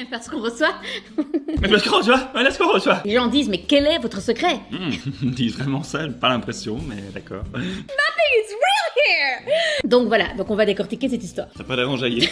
Parce qu'on reçoit. Mais parce qu'on reçoit, voilà ce qu'on reçoit. Les gens disent, mais quel est votre secret? Ils disent vraiment ça, pas l'impression, mais d'accord. It's real here. Donc voilà, donc on va décortiquer cette histoire. T'as pas d'avant jaillir.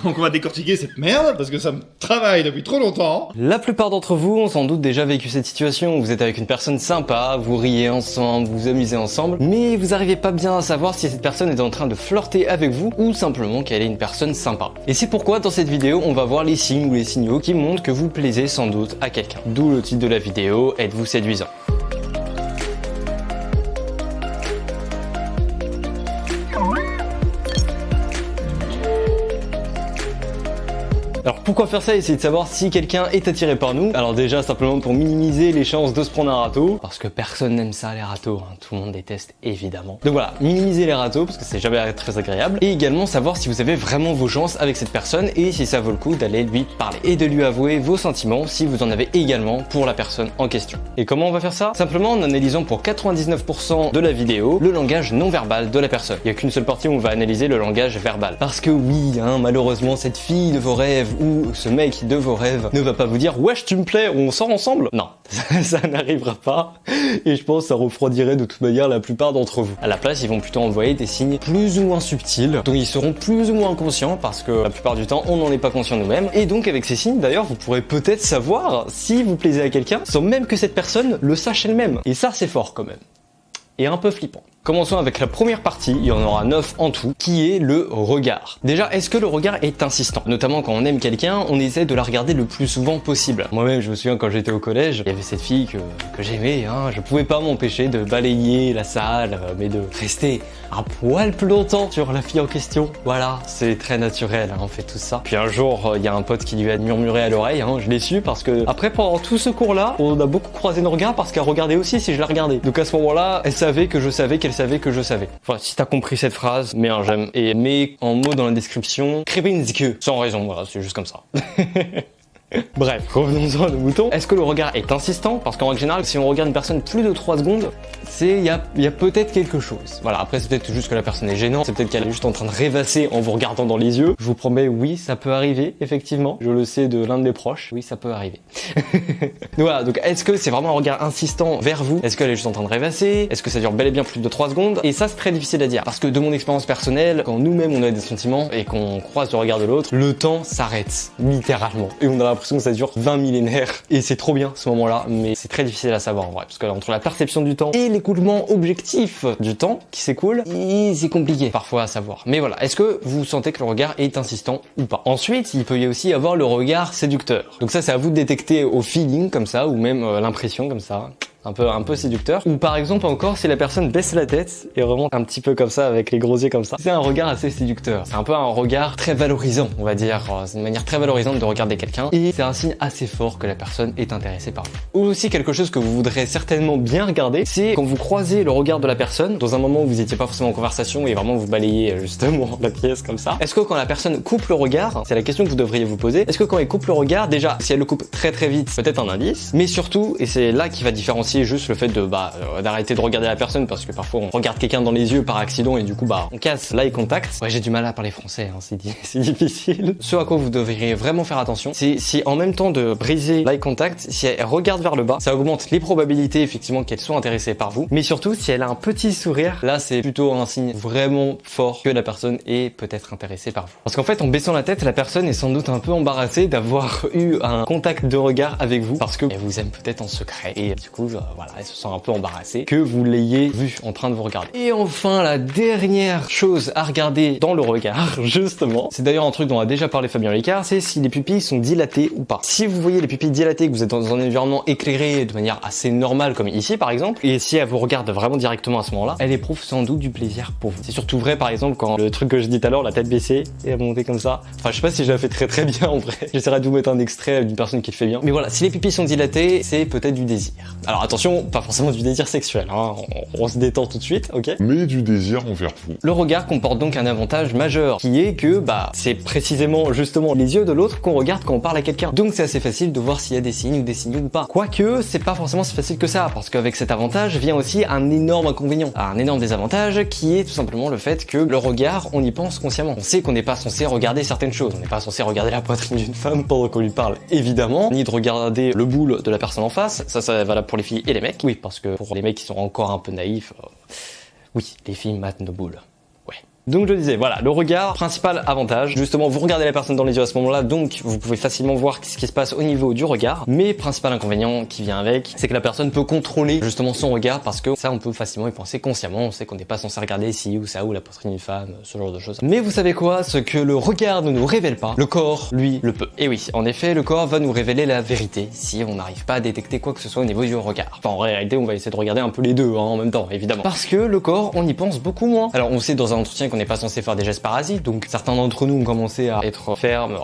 Donc on va décortiquer cette merde, parce que ça me travaille depuis trop longtemps. La plupart d'entre vous ont sans doute déjà vécu cette situation où vous êtes avec une personne sympa, vous riez ensemble, vous vous amusez ensemble, mais vous arrivez pas bien à savoir si cette personne est en train de flirter avec vous ou simplement qu'elle est une personne sympa. Et c'est pourquoi dans cette vidéo, on va voir les signes ou les signaux qui montrent que vous plaisez sans doute à quelqu'un. D'où le titre de la vidéo, êtes-vous séduisant? Alors pourquoi faire ça? Essayer de savoir si quelqu'un est attiré par nous. Alors déjà simplement pour minimiser les chances de se prendre un râteau, parce que personne n'aime ça les râteaux, hein. Tout le monde déteste évidemment. Donc voilà, minimiser les râteaux parce que c'est jamais très agréable. Et également savoir si vous avez vraiment vos chances avec cette personne et si ça vaut le coup d'aller lui parler. Et de lui avouer vos sentiments si vous en avez également pour la personne en question. Et comment on va faire ça? Simplement en analysant pour 99% de la vidéo le langage non verbal de la personne. Il n'y a qu'une seule partie où on va analyser le langage verbal. Parce que oui, hein, malheureusement cette fille de vos rêves ou ce mec de vos rêves ne va pas vous dire wesh tu me plais, on sort ensemble. Non, ça n'arrivera pas et je pense que ça refroidirait de toute manière la plupart d'entre vous. À la place, ils vont plutôt envoyer des signes plus ou moins subtils dont ils seront plus ou moins conscients parce que la plupart du temps on n'en est pas conscient nous-mêmes et donc avec ces signes d'ailleurs vous pourrez peut-être savoir si vous plaisez à quelqu'un sans même que cette personne le sache elle-même. Et ça c'est fort quand même. Et un peu flippant. Commençons avec la première partie, il y en aura 9 en tout, qui est le regard. Déjà, est-ce que le regard est insistant? Notamment quand on aime quelqu'un, on essaie de la regarder le plus souvent possible. Moi-même, je me souviens quand j'étais au collège, il y avait cette fille que j'aimais, hein, je pouvais pas m'empêcher de balayer la salle, mais de rester un poil plus longtemps sur la fille en question. Voilà, c'est très naturel, hein, on fait tout ça. Puis un jour, il y a un pote qui lui a murmuré à l'oreille, hein, je l'ai su parce que après, pendant tout ce cours-là, on a beaucoup croisé nos regards parce qu'elle regardait aussi si je la regardais. Donc à ce moment-là, elle savait que je savais qu'elle savait que je savais. Voilà, si t'as compris cette phrase, mets un j'aime et mets en mot dans la description Kribinski, sans raison, voilà, c'est juste comme ça. Bref, revenons-en à nos moutons. Est-ce que le regard est insistant? Parce qu'en général, si on regarde une personne plus de 3 secondes, il y a peut-être quelque chose. Voilà, après c'est peut-être juste que la personne est gênante, c'est peut-être qu'elle est juste en train de rêvasser en vous regardant dans les yeux. Je vous promets, oui, ça peut arriver, effectivement. Je le sais de l'un de mes proches, oui, ça peut arriver. Donc voilà, donc est-ce que c'est vraiment un regard insistant vers vous? Est-ce qu'elle est juste en train de rêvasser? Est-ce que ça dure bel et bien plus de 3 secondes? Et ça, c'est très difficile à dire. Parce que de mon expérience personnelle, quand nous-mêmes on a des sentiments et qu'on croise le regard de l'autre, le temps s'arrête, littéralement. Et on a l'impression que ça dure 20 millénaires. Et c'est trop bien ce moment-là, mais c'est très difficile à savoir en vrai. Parce que entre la perception du temps et l'écoulement objectif du temps qui s'écoule, c'est compliqué parfois à savoir. Mais voilà, est-ce que vous sentez que le regard est insistant ou pas? Ensuite, il peut y aussi avoir le regard séducteur. Donc ça, c'est à vous de détecter au feeling comme ça, ou même l'impression comme ça. Un peu séducteur. Ou par exemple encore si la personne baisse la tête et remonte un petit peu comme ça avec les gros yeux comme ça. C'est un regard assez séducteur. C'est un peu un regard très valorisant, on va dire. C'est une manière très valorisante de regarder quelqu'un et c'est un signe assez fort que la personne est intéressée par vous. Ou aussi quelque chose que vous voudrez certainement bien regarder, c'est quand vous croisez le regard de la personne dans un moment où vous n'étiez pas forcément en conversation et vraiment vous balayez justement la pièce comme ça. Est-ce que quand la personne coupe le regard, c'est la question que vous devriez vous poser, est-ce que quand elle coupe le regard, déjà si elle le coupe très très vite, peut-être un indice, mais surtout, et c'est là qui va différencier juste le fait de d'arrêter de regarder la personne parce que parfois on regarde quelqu'un dans les yeux par accident et du coup on casse l'eye contact. Ouais, j'ai du mal à parler français, hein, c'est difficile. Ce à quoi vous devriez vraiment faire attention, c'est si en même temps de briser l'eye contact, si elle regarde vers le bas, ça augmente les probabilités effectivement qu'elle soit intéressée par vous, mais surtout si elle a un petit sourire, là c'est plutôt un signe vraiment fort que la personne est peut-être intéressée par vous. Parce qu'en fait en baissant la tête, la personne est sans doute un peu embarrassée d'avoir eu un contact de regard avec vous parce que elle vous aime peut-être en secret et du coup voilà, elle se sent un peu embarrassée que vous l'ayez vu en train de vous regarder. Et enfin, la dernière chose à regarder dans le regard, justement, c'est d'ailleurs un truc dont a déjà parlé Fabien Licard, c'est si les pupilles sont dilatées ou pas. Si vous voyez les pupilles dilatées, que vous êtes dans un environnement éclairé de manière assez normale, comme ici par exemple, et si elle vous regarde vraiment directement à ce moment-là, elle éprouve sans doute du plaisir pour vous. C'est surtout vrai par exemple quand le truc que je dis tout à l'heure, la tête baissée et à monter comme ça. Enfin, je sais pas si je la fais très très bien en vrai. J'essaierai de vous mettre un extrait d'une personne qui le fait bien. Mais voilà, si les pupilles sont dilatées, c'est peut-être du désir. Alors Attention, pas forcément du désir sexuel, hein. On se détend tout de suite, ok? Mais du désir envers vous. Le regard comporte donc un avantage majeur, qui est que, c'est précisément, justement, les yeux de l'autre qu'on regarde quand on parle à quelqu'un. Donc c'est assez facile de voir s'il y a des signes ou des signaux ou pas. Quoique, c'est pas forcément si facile que ça, parce qu'avec cet avantage vient aussi un énorme inconvénient, un énorme désavantage, qui est tout simplement le fait que le regard, on y pense consciemment. On sait qu'on n'est pas censé regarder certaines choses, on n'est pas censé regarder la poitrine d'une femme pendant qu'on lui parle, évidemment, ni de regarder le boule de la personne en face, ça c'est valable pour les filles et les mecs. Oui, parce que pour les mecs qui sont encore un peu naïfs, oui, les filles matent nos boules. Donc je disais, voilà, le regard, principal avantage. Justement, vous regardez la personne dans les yeux à ce moment-là, donc vous pouvez facilement voir ce qui se passe au niveau du regard. Mais principal inconvénient qui vient avec, c'est que la personne peut contrôler justement son regard, parce que ça, on peut facilement y penser consciemment. On sait qu'on n'est pas censé regarder ici ou ça, ou la poitrine d'une femme, ce genre de choses. Mais vous savez quoi? Ce que le regard ne nous révèle pas, le corps, lui, le peut. Et oui, en effet, le corps va nous révéler la vérité si on n'arrive pas à détecter quoi que ce soit au niveau du regard. Enfin, en réalité, on va essayer de regarder un peu les deux, hein, en même temps, évidemment. Parce que le corps, on y pense beaucoup moins. Alors, on sait dans un entretien qu'on n'est pas censé faire des gestes parasites, donc certains d'entre nous ont commencé à être fermes,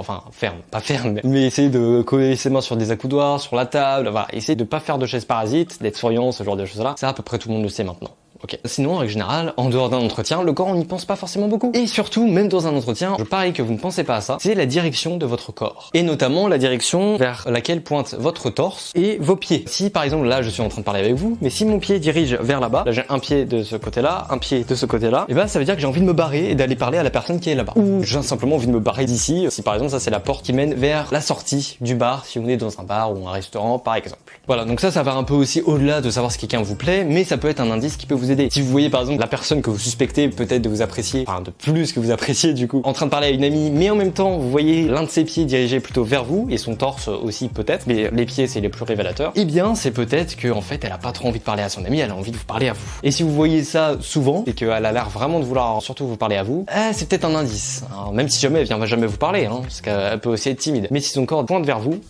pas fermes, mais essayer de coller ses mains sur des accoudoirs, sur la table, voilà, essayer de pas faire de gestes parasites, d'être souriant, ce genre de choses-là. Ça, à peu près tout le monde le sait maintenant. Ok. Sinon, en règle générale, en dehors d'un entretien, le corps, on n'y pense pas forcément beaucoup. Et surtout, même dans un entretien, je parie que vous ne pensez pas à ça, c'est la direction de votre corps. Et notamment, la direction vers laquelle pointe votre torse et vos pieds. Si, par exemple, là, je suis en train de parler avec vous, mais si mon pied dirige vers là-bas, là, j'ai un pied de ce côté-là, un pied de ce côté-là, et ben, ça veut dire que j'ai envie de me barrer et d'aller parler à la personne qui est là-bas. Ou j'ai simplement envie de me barrer d'ici. Si, par exemple, ça, c'est la porte qui mène vers la sortie du bar, si on est dans un bar ou un restaurant, par exemple. Voilà. Donc ça va un peu aussi au-delà de savoir si quelqu'un vous plaît, mais ça peut être un indice qui peut vous aider. Si vous voyez, par exemple, la personne que vous suspectez peut-être de vous apprécier, enfin de plus que vous appréciez du coup, en train de parler à une amie, mais en même temps vous voyez l'un de ses pieds dirigé plutôt vers vous et son torse aussi peut-être, mais les pieds c'est les plus révélateurs, eh bien c'est peut-être que en fait elle a pas trop envie de parler à son ami, elle a envie de vous parler à vous. Et si vous voyez ça souvent et qu'elle a l'air vraiment de vouloir surtout vous parler à vous, c'est peut-être un indice. Alors, même si jamais elle vient jamais vous parler, hein, parce qu'elle peut aussi être timide. Mais si son corps pointe vers vous,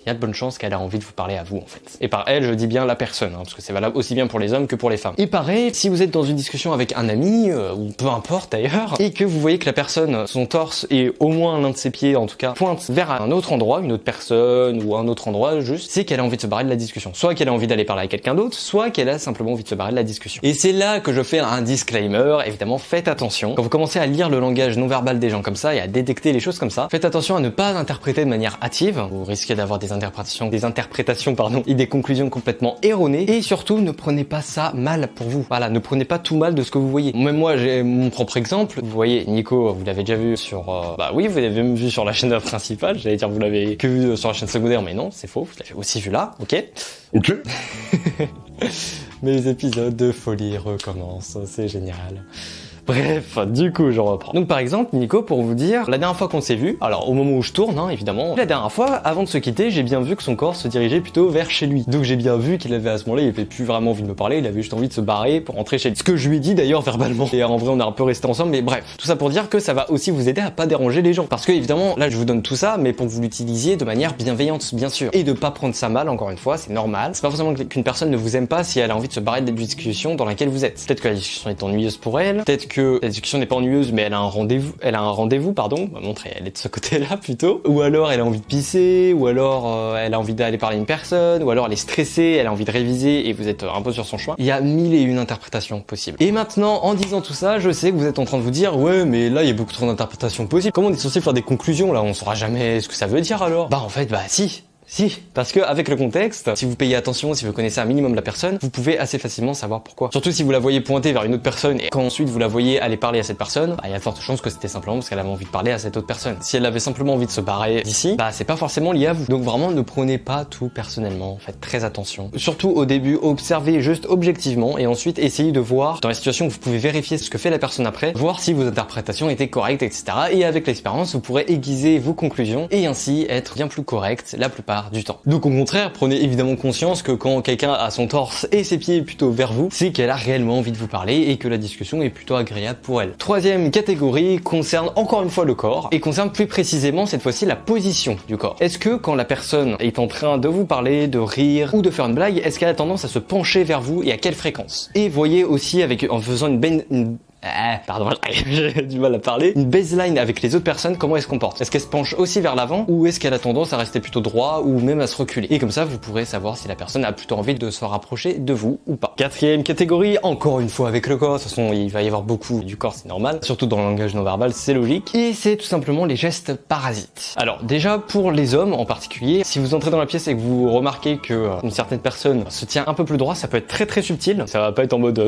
il y a de bonnes chances qu'elle a envie de vous parler à vous en fait. Et par elle, je dis bien la personne, hein, parce que c'est valable aussi bien pour les hommes que pour les femmes. Et pareil, si vous êtes dans une discussion avec un ami, ou peu importe d'ailleurs, et que vous voyez que la personne, son torse et au moins l'un de ses pieds en tout cas, pointe vers un autre endroit, une autre personne ou un autre endroit juste, c'est qu'elle a envie de se barrer de la discussion. Soit qu'elle a envie d'aller parler à quelqu'un d'autre, soit qu'elle a simplement envie de se barrer de la discussion. Et c'est là que je fais un disclaimer, évidemment faites attention. Quand vous commencez à lire le langage non verbal des gens comme ça et à détecter les choses comme ça, faites attention à ne pas interpréter de manière hâtive, vous risquez d'avoir des interprétations et des conclusions complètement erronées, et surtout ne prenez pas ça mal pour vous. Voilà, ne prenez pas tout mal de ce que vous voyez. Même moi j'ai mon propre exemple, vous voyez Nico, vous l'avez déjà vu sur oui, vous l'avez même vu sur la chaîne principale, j'allais dire vous l'avez que vu sur la chaîne secondaire, mais non, c'est faux, vous l'avez aussi vu là, ok. Mais les épisodes de folie recommencent, c'est génial. Bref, du coup, je reprends. Donc par exemple, Nico, pour vous dire, la dernière fois qu'on s'est vu, alors au moment où je tourne, hein, évidemment, la dernière fois, avant de se quitter, j'ai bien vu que son corps se dirigeait plutôt vers chez lui. Donc j'ai bien vu qu'il avait à ce moment-là, il avait plus vraiment envie de me parler, il avait juste envie de se barrer pour rentrer chez lui. Ce que je lui ai dit d'ailleurs verbalement. Et en vrai, on est un peu resté ensemble, mais bref. Tout ça pour dire que ça va aussi vous aider à pas déranger les gens. Parce que évidemment, là je vous donne tout ça, mais pour que vous l'utilisiez de manière bienveillante, bien sûr. Et de pas prendre ça mal, encore une fois, c'est normal. C'est pas forcément qu'une personne ne vous aime pas si elle a envie de se barrer de la discussion dans laquelle vous êtes. Peut-être que la discussion est ennuyeuse pour elle, peut-être que la discussion n'est pas ennuyeuse, mais elle a un rendez-vous, pardon, on va montrer, elle est de ce côté-là plutôt, ou alors elle a envie de pisser, ou alors elle a envie d'aller parler à une personne, ou alors elle est stressée, elle a envie de réviser et vous êtes un peu sur son choix. Il y a 1001 interprétations possibles. Et maintenant, en disant tout ça, je sais que vous êtes en train de vous dire, ouais, mais là il y a beaucoup trop d'interprétations possibles. Comment on est censé faire des conclusions là? On saura jamais ce que ça veut dire alors. Bah en fait, si, parce que avec le contexte, si vous payez attention, si vous connaissez un minimum la personne, vous pouvez assez facilement savoir pourquoi. Surtout si vous la voyez pointer vers une autre personne et quand ensuite vous la voyez aller parler à cette personne, il y a de fortes chances que c'était simplement parce qu'elle avait envie de parler à cette autre personne. Si elle avait simplement envie de se barrer d'ici, c'est pas forcément lié à vous. Donc vraiment, ne prenez pas tout personnellement, faites très attention. Surtout au début, observez juste objectivement et ensuite essayez de voir dans la situation où vous pouvez vérifier ce que fait la personne après, voir si vos interprétations étaient correctes, etc. Et avec l'expérience, vous pourrez aiguiser vos conclusions et ainsi être bien plus correct la plupart du temps. Donc au contraire, prenez évidemment conscience que quand quelqu'un a son torse et ses pieds plutôt vers vous, c'est qu'elle a réellement envie de vous parler et que la discussion est plutôt agréable pour elle. Troisième catégorie concerne encore une fois le corps et concerne plus précisément cette fois-ci la position du corps. Est-ce que quand la personne est en train de vous parler, de rire ou de faire une blague, est-ce qu'elle a tendance à se pencher vers vous et à quelle fréquence? Et voyez aussi en faisant une pardon, j'ai du mal à parler. Une baseline avec les autres personnes, comment elle se comporte. Est-ce qu'elle se penche aussi vers l'avant ou est-ce qu'elle a tendance à rester plutôt droit ou même à se reculer. Et comme ça, vous pourrez savoir si la personne a plutôt envie de se rapprocher de vous ou pas. Quatrième catégorie, encore une fois avec le corps. De toute façon, il va y avoir beaucoup du corps, c'est normal. Surtout dans le langage non verbal, c'est logique. Et c'est tout simplement les gestes parasites. Alors déjà, pour les hommes en particulier, si vous entrez dans la pièce et que vous remarquez que une certaine personne se tient un peu plus droit, ça peut être très très subtil. Ça va pas être en mode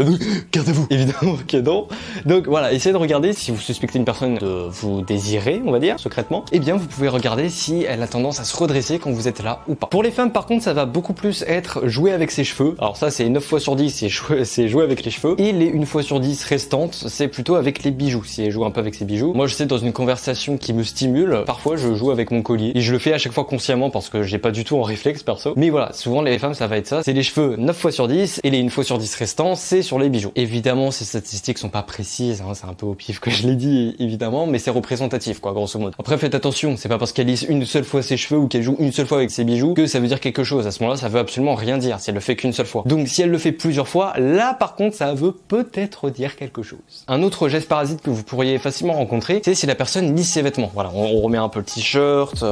gardez-vous, évidemment que non. Donc voilà, essayez de regarder si vous suspectez une personne de vous désirer, on va dire, secrètement. Eh bien, vous pouvez regarder si elle a tendance à se redresser quand vous êtes là ou pas. Pour les femmes, par contre, ça va beaucoup plus être jouer avec ses cheveux. Alors ça, c'est 9 fois sur 10, c'est jouer avec les cheveux. Et les 1 fois sur 10 restantes, c'est plutôt avec les bijoux, si elle joue un peu avec ses bijoux. Moi, je sais, dans une conversation qui me stimule, parfois, je joue avec mon collier. Et je le fais à chaque fois consciemment parce que j'ai pas du tout en réflexe, perso. Mais voilà, souvent, les femmes, ça va être ça. C'est les cheveux 9 fois sur 10 et les 1 fois sur 10 restants, c'est sur les bijoux. Évidemment, ces statistiques sont pas précises, hein, c'est un peu au pif que je l'ai dit, évidemment, mais c'est représentatif, quoi, grosso modo. Après, faites attention, c'est pas parce qu'elle lisse une seule fois ses cheveux ou qu'elle joue une seule fois avec ses bijoux que ça veut dire quelque chose. À ce moment-là, ça veut absolument rien dire si elle le fait qu'une seule fois. Donc, si elle le fait plusieurs fois, là, par contre, ça veut peut-être dire quelque chose. Un autre geste parasite que vous pourriez facilement rencontrer, c'est si la personne lisse ses vêtements. Voilà, on remet un peu le t-shirt,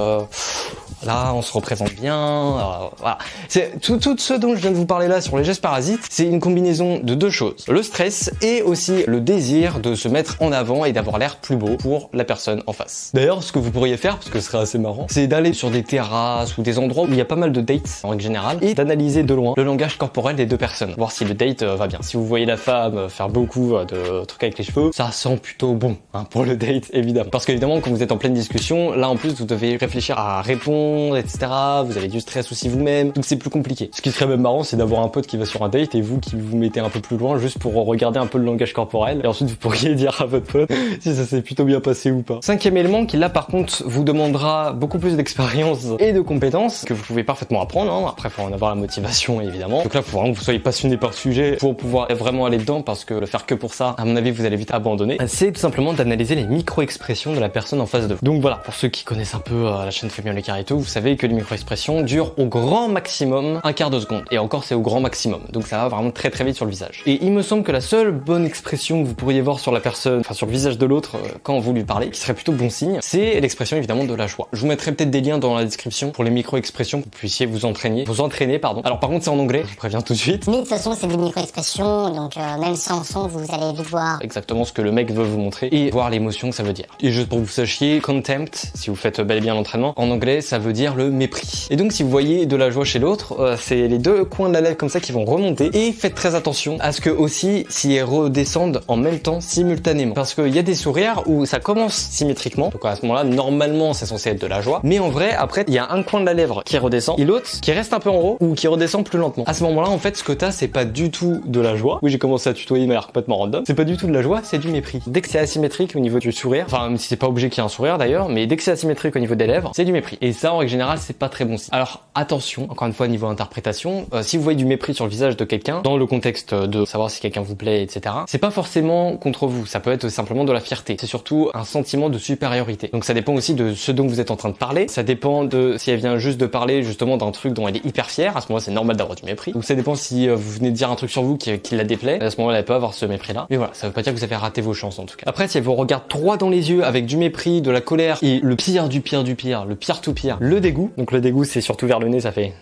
là, on se représente bien, voilà. C'est tout ce dont je viens de vous parler là sur les gestes parasites, c'est une combinaison de deux choses. Le stress et aussi le désir de se mettre en avant et d'avoir l'air plus beau pour la personne en face. D'ailleurs, ce que vous pourriez faire, parce que ce serait assez marrant, c'est d'aller sur des terrasses ou des endroits où il y a pas mal de dates en règle générale et d'analyser de loin le langage corporel des deux personnes, voir si le date va bien. Si vous voyez la femme faire beaucoup de trucs avec les cheveux, ça sent plutôt bon, hein, pour le date, évidemment. Parce qu'évidemment, quand vous êtes en pleine discussion, là en plus vous devez réfléchir à répondre, etc. Vous avez du stress aussi vous-même, donc c'est plus compliqué. Ce qui serait même marrant, c'est d'avoir un pote qui va sur un date et vous qui vous mettez un peu plus loin juste pour regarder un peu le langage corporel et ensuite vous pourriez dire à votre pote si ça s'est plutôt bien passé ou pas. Cinquième élément qui là par contre vous demandera beaucoup plus d'expérience et de compétences que vous pouvez parfaitement apprendre, hein. Après faut en avoir la motivation évidemment. Donc là faut vraiment que vous soyez passionné par le sujet pour pouvoir vraiment aller dedans parce que le faire que pour ça, à mon avis vous allez vite abandonner. C'est tout simplement d'analyser les micro-expressions de la personne en face de vous. Donc voilà, pour ceux qui connaissent un peu la chaîne Fabien Leclerc et tout, vous savez que les micro-expressions durent au grand maximum un quart de seconde. Et encore c'est au grand maximum. Donc ça va vraiment très très vite sur le visage. Et il me semble que la seule bonne expression que vous pourriez voir sur la personne, enfin sur le visage de l'autre quand vous lui parlez, qui serait plutôt bon signe, c'est l'expression évidemment de la joie. Je vous mettrai peut-être des liens dans la description pour les micro-expressions pour que vous puissiez vous entraîner, pardon. Alors par contre c'est en anglais, je vous préviens tout de suite. Mais de toute façon c'est des micro-expressions, donc même sans son vous allez vite voir exactement ce que le mec veut vous montrer et voir l'émotion que ça veut dire. Et juste pour que vous sachiez, contempt, si vous faites bel et bien l'entraînement, en anglais ça veut dire le mépris. Et donc si vous voyez de la joie chez l'autre, c'est les deux coins de la lèvre comme ça qui vont remonter et faites très attention à ce que aussi si elles redescendent en même temps simultanément. Parce qu'il y a des sourires où ça commence symétriquement, donc à ce moment-là normalement c'est censé être de la joie, mais en vrai après il y a un coin de la lèvre qui redescend et l'autre qui reste un peu en haut ou qui redescend plus lentement. À ce moment-là en fait ce que t'as c'est pas du tout de la joie. Oui j'ai commencé à tutoyer mais complètement random. C'est pas du tout de la joie, c'est du mépris. Dès que c'est asymétrique au niveau du sourire, enfin même si c'est pas obligé qu'il y ait un sourire d'ailleurs, mais dès que c'est asymétrique au niveau des lèvres, c'est du mépris. Et ça en règle générale c'est pas très bon signe. Alors attention, encore une fois niveau interprétation, si vous voyez du mépris sur le visage de quelqu'un, dans le contexte de savoir si quelqu'un vous plaît, etc. C'est pas forcément contre vous, ça peut être simplement de la fierté. C'est surtout un sentiment de supériorité. Donc ça dépend aussi de ce dont vous êtes en train de parler. Ça dépend de si elle vient juste de parler justement d'un truc dont elle est hyper fière. À ce moment-là, c'est normal d'avoir du mépris. Donc ça dépend si vous venez de dire un truc sur vous qui la déplaît. À ce moment-là, elle peut avoir ce mépris-là. Mais voilà, ça veut pas dire que vous avez raté vos chances en tout cas. Après, si elle vous regarde droit dans les yeux avec du mépris, de la colère et le pire du pire du pire, le pire tout pire, le dégoût. Donc le dégoût, c'est surtout vers le nez, ça fait...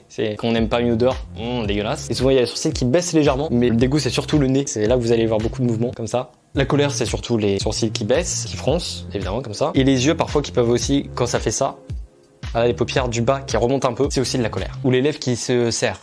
c'est quand on n'aime pas une odeur, dégueulasse. Et souvent il y a les sourcils qui baissent légèrement, mais le dégoût c'est surtout le nez. C'est là que vous allez voir beaucoup de mouvements comme ça. La colère c'est surtout les sourcils qui baissent, qui froncent, évidemment comme ça. Et les yeux parfois qui peuvent aussi, quand ça fait ça, les paupières du bas qui remontent un peu, c'est aussi de la colère. Ou les lèvres qui se serrent.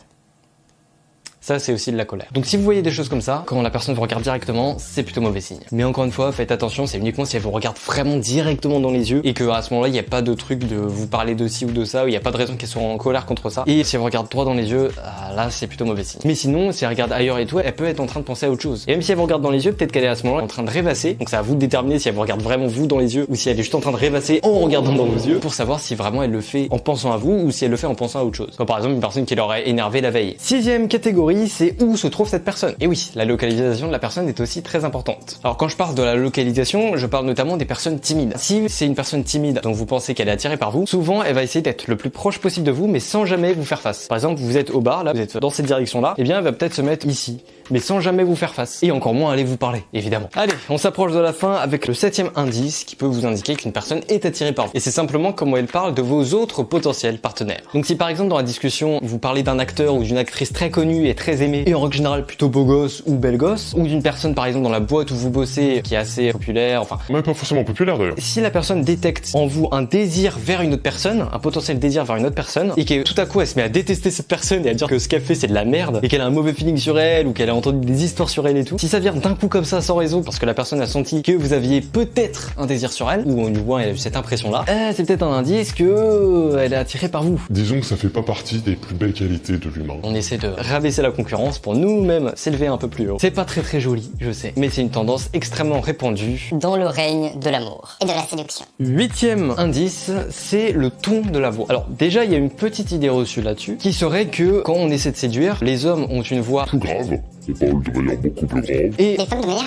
Ça, c'est aussi de la colère. Donc si vous voyez des choses comme ça, quand la personne vous regarde directement, c'est plutôt mauvais signe. Mais encore une fois, faites attention, c'est uniquement si elle vous regarde vraiment directement dans les yeux et que à ce moment-là, il n'y a pas de truc de vous parler de ci ou de ça, ou il n'y a pas de raison qu'elle soit en colère contre ça. Et si elle vous regarde droit dans les yeux, là, c'est plutôt mauvais signe. Mais sinon, si elle regarde ailleurs et tout, elle peut être en train de penser à autre chose. Et même si elle vous regarde dans les yeux, peut-être qu'elle est à ce moment-là en train de rêvasser. Donc ça à vous de déterminer si elle vous regarde vraiment vous dans les yeux ou si elle est juste en train de rêvasser en regardant dans vos yeux pour savoir si vraiment elle le fait en pensant à vous ou si elle le fait en pensant à autre chose. Comme par exemple une personne qui l'aurait énervé la veille. Sixième catégorie, c'est où se trouve cette personne. Et oui, la localisation de la personne est aussi très importante. Alors quand je parle de la localisation, je parle notamment des personnes timides. Si c'est une personne timide dont vous pensez qu'elle est attirée par vous, souvent elle va essayer d'être le plus proche possible de vous mais sans jamais vous faire face. Par exemple, vous êtes au bar, là, vous êtes dans cette direction-là, et bien elle va peut-être se mettre ici. mais sans jamais vous faire face. Et encore moins aller vous parler, évidemment. Allez, on s'approche de la fin avec le 7e indice qui peut vous indiquer qu'une personne est attirée par vous. Et c'est simplement comment elle parle de vos autres potentiels partenaires. Donc si par exemple dans la discussion, vous parlez d'un acteur ou d'une actrice très connue et très aimée, et en règle générale plutôt beau gosse ou belle gosse, ou d'une personne par exemple dans la boîte où vous bossez qui est assez populaire, enfin... Même pas forcément populaire d'ailleurs. Si la personne détecte en vous un désir vers une autre personne, un potentiel désir vers une autre personne, et que tout à coup elle se met à détester cette personne et à dire que ce qu'elle fait c'est de la merde, et qu'elle a un mauvais feeling sur elle, ou qu'elle a entendu des histoires sur elle et tout, si ça vient d'un coup comme ça sans raison, parce que la personne a senti que vous aviez peut-être un désir sur elle, ou du moins elle a eu cette impression là, c'est peut-être un indice que elle est attirée par vous. Disons que ça fait pas partie des plus belles qualités de l'humain. On essaie de rabaisser la concurrence pour nous-mêmes s'élever un peu plus haut. C'est pas très joli, je sais, mais c'est une tendance extrêmement répandue Dans le règne de l'amour et de la séduction. 8e indice, c'est le ton de la voix. Alors déjà, il y a une petite idée reçue là-dessus, qui serait que quand on essaie de séduire, les hommes ont une voix Plus grave, et parlent de manière beaucoup plus grave. et Les femmes de manière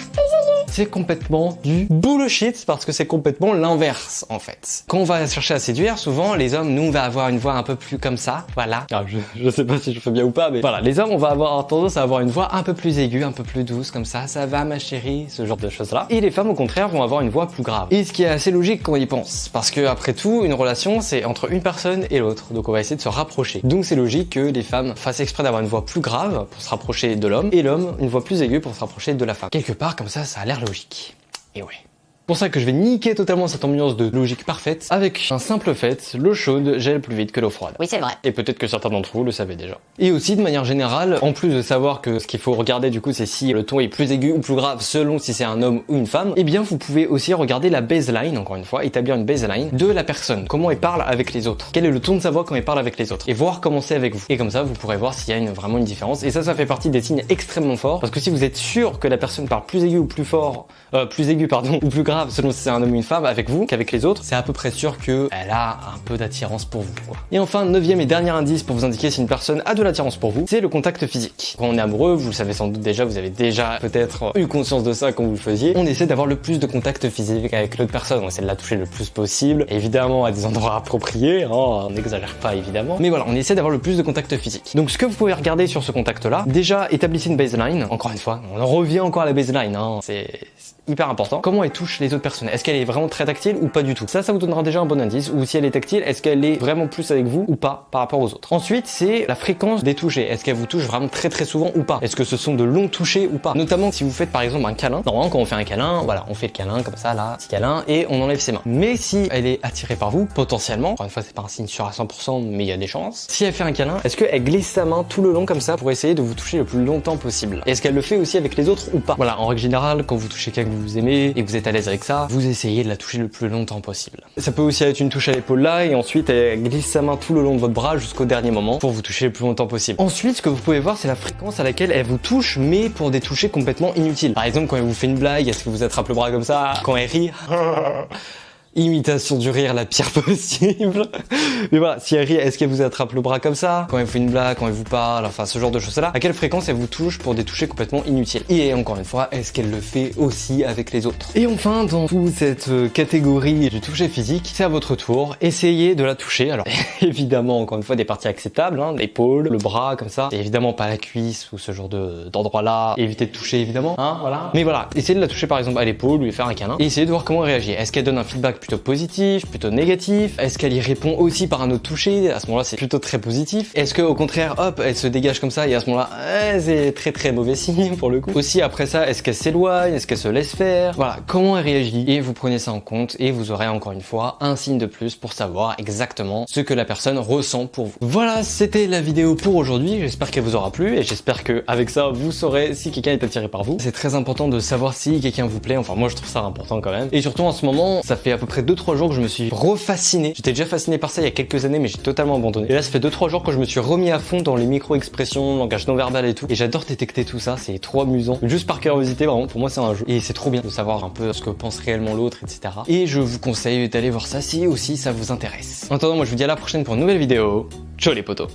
c'est complètement du bullshit parce que c'est complètement l'inverse en fait. Quand on va chercher à séduire, souvent les hommes, nous on va avoir une voix un peu plus comme ça, voilà. Alors, je sais pas si je fais bien ou pas, mais voilà, les hommes on va avoir tendance à avoir une voix un peu plus aiguë, un peu plus douce comme ça va ma chérie, ce genre de choses là. Et les femmes au contraire vont avoir une voix plus grave. Et ce qui est assez logique quand on y pense, parce que après tout, une relation c'est entre une personne et l'autre, donc on va essayer de se rapprocher. Donc c'est logique que les femmes fassent exprès d'avoir une voix plus grave pour se rapprocher de l'homme, et l'homme une voix plus aiguë pour se rapprocher de la femme. Quelque part comme ça a l'air logique. Et ouais. C'est pour ça que je vais niquer totalement cette ambiance de logique parfaite avec un simple fait, l'eau chaude gèle plus vite que l'eau froide. Oui, c'est vrai. Et peut-être que certains d'entre vous le savaient déjà. Et aussi de manière générale, en plus de savoir que ce qu'il faut regarder du coup c'est si le ton est plus aigu ou plus grave selon si c'est un homme ou une femme, eh bien vous pouvez aussi regarder la baseline, encore une fois, établir une baseline de la personne, comment elle parle avec les autres, quel est le ton de sa voix quand elle parle avec les autres, et voir comment c'est avec vous. Et comme ça vous pourrez voir s'il y a vraiment une différence, et ça fait partie des signes extrêmement forts, parce que si vous êtes sûr que la personne parle plus aigu ou plus fort, ou plus grave selon si c'est un homme ou une femme avec vous qu'avec les autres, c'est à peu près sûr que elle a un peu d'attirance pour vous, quoi. Et enfin, 9e et dernier indice pour vous indiquer si une personne a de l'attirance pour vous, c'est le contact physique. Quand on est amoureux, vous le savez sans doute déjà, vous avez déjà peut-être eu conscience de ça quand vous le faisiez, on essaie d'avoir le plus de contact physique avec l'autre personne, on essaie de la toucher le plus possible, évidemment à des endroits appropriés, hein, on n'exagère pas évidemment, mais voilà, on essaie d'avoir le plus de contact physique. Donc ce que vous pouvez regarder sur ce contact-là, déjà établissez une baseline, encore une fois, on en revient encore à la baseline, hein, c'est hyper important. Comment elle touche les autres personnes? Est-ce qu'elle est vraiment très tactile ou pas du tout? Ça vous donnera déjà un bon indice. Ou si elle est tactile, est-ce qu'elle est vraiment plus avec vous ou pas par rapport aux autres? Ensuite, c'est la fréquence des touchés. Est-ce qu'elle vous touche vraiment très souvent ou pas? Est-ce que ce sont de longs touchés ou pas? Notamment si vous faites par exemple un câlin. Normalement, quand on fait un câlin, voilà, on fait le câlin comme ça, là, petit câlin, et on enlève ses mains. Mais si elle est attirée par vous, potentiellement, encore une fois, c'est pas un signe sûr à 100%, mais il y a des chances. Si elle fait un câlin, est-ce qu'elle glisse sa main tout le long comme ça pour essayer de vous toucher le plus longtemps possible? Est-ce qu'elle le fait aussi avec les autres ou pas? Voilà, en règle générale, quand vous touchez quelqu'un que vous aimez et que vous êtes à l'aise avec ça, vous essayez de la toucher le plus longtemps possible. Ça peut aussi être une touche à l'épaule là, et ensuite elle glisse sa main tout le long de votre bras jusqu'au dernier moment pour vous toucher le plus longtemps possible. Ensuite, ce que vous pouvez voir, c'est la fréquence à laquelle elle vous touche, mais pour des touchés complètement inutiles. Par exemple, quand elle vous fait une blague, est-ce que vous attrape le bras comme ça? Quand elle rit imitation du rire la pire possible. Mais voilà, si elle rit, est-ce qu'elle vous attrape le bras comme ça? Quand elle fait une blague, quand elle vous parle, enfin ce genre de choses-là. À quelle fréquence elle vous touche pour des touchés complètement inutiles? Et encore une fois, est-ce qu'elle le fait aussi avec les autres? Et enfin, dans toute cette catégorie du toucher physique, c'est à votre tour. Essayez de la toucher. Alors, évidemment, encore une fois, des parties acceptables, hein, l'épaule, le bras, comme ça. Et évidemment, pas la cuisse ou ce genre d'endroit-là. Évitez de toucher, évidemment, hein, voilà. Mais voilà, essayez de la toucher par exemple à l'épaule, lui faire un câlin. Et essayez de voir comment elle réagit. Est-ce qu'elle donne un feedback plutôt positif, plutôt négatif? Est-ce qu'elle y répond aussi par un autre toucher? À ce moment-là, c'est plutôt très positif. Est-ce que au contraire, hop, elle se dégage comme ça et à ce moment-là, c'est très mauvais signe pour le coup. Aussi après ça, est-ce qu'elle s'éloigne? Est-ce qu'elle se laisse faire? Voilà, comment elle réagit? Et vous prenez ça en compte et vous aurez encore une fois un signe de plus pour savoir exactement ce que la personne ressent pour vous. Voilà, c'était la vidéo pour aujourd'hui. J'espère qu'elle vous aura plu et j'espère que avec ça, vous saurez si quelqu'un est attiré par vous. C'est très important de savoir si quelqu'un vous plaît. Enfin, moi, je trouve ça important quand même. Et surtout en ce moment, ça fait à peu près 2-3 jours que je me suis refasciné. J'étais déjà fasciné par ça il y a quelques années, mais j'ai totalement abandonné. Et là, ça fait 2-3 jours que je me suis remis à fond dans les micro-expressions, langage non-verbal et tout. Et j'adore détecter tout ça, c'est trop amusant. Juste par curiosité, vraiment, pour moi, c'est un jeu. Et c'est trop bien de savoir un peu ce que pense réellement l'autre, etc. Et je vous conseille d'aller voir ça si aussi ça vous intéresse. En attendant, moi, je vous dis à la prochaine pour une nouvelle vidéo. Ciao les potos!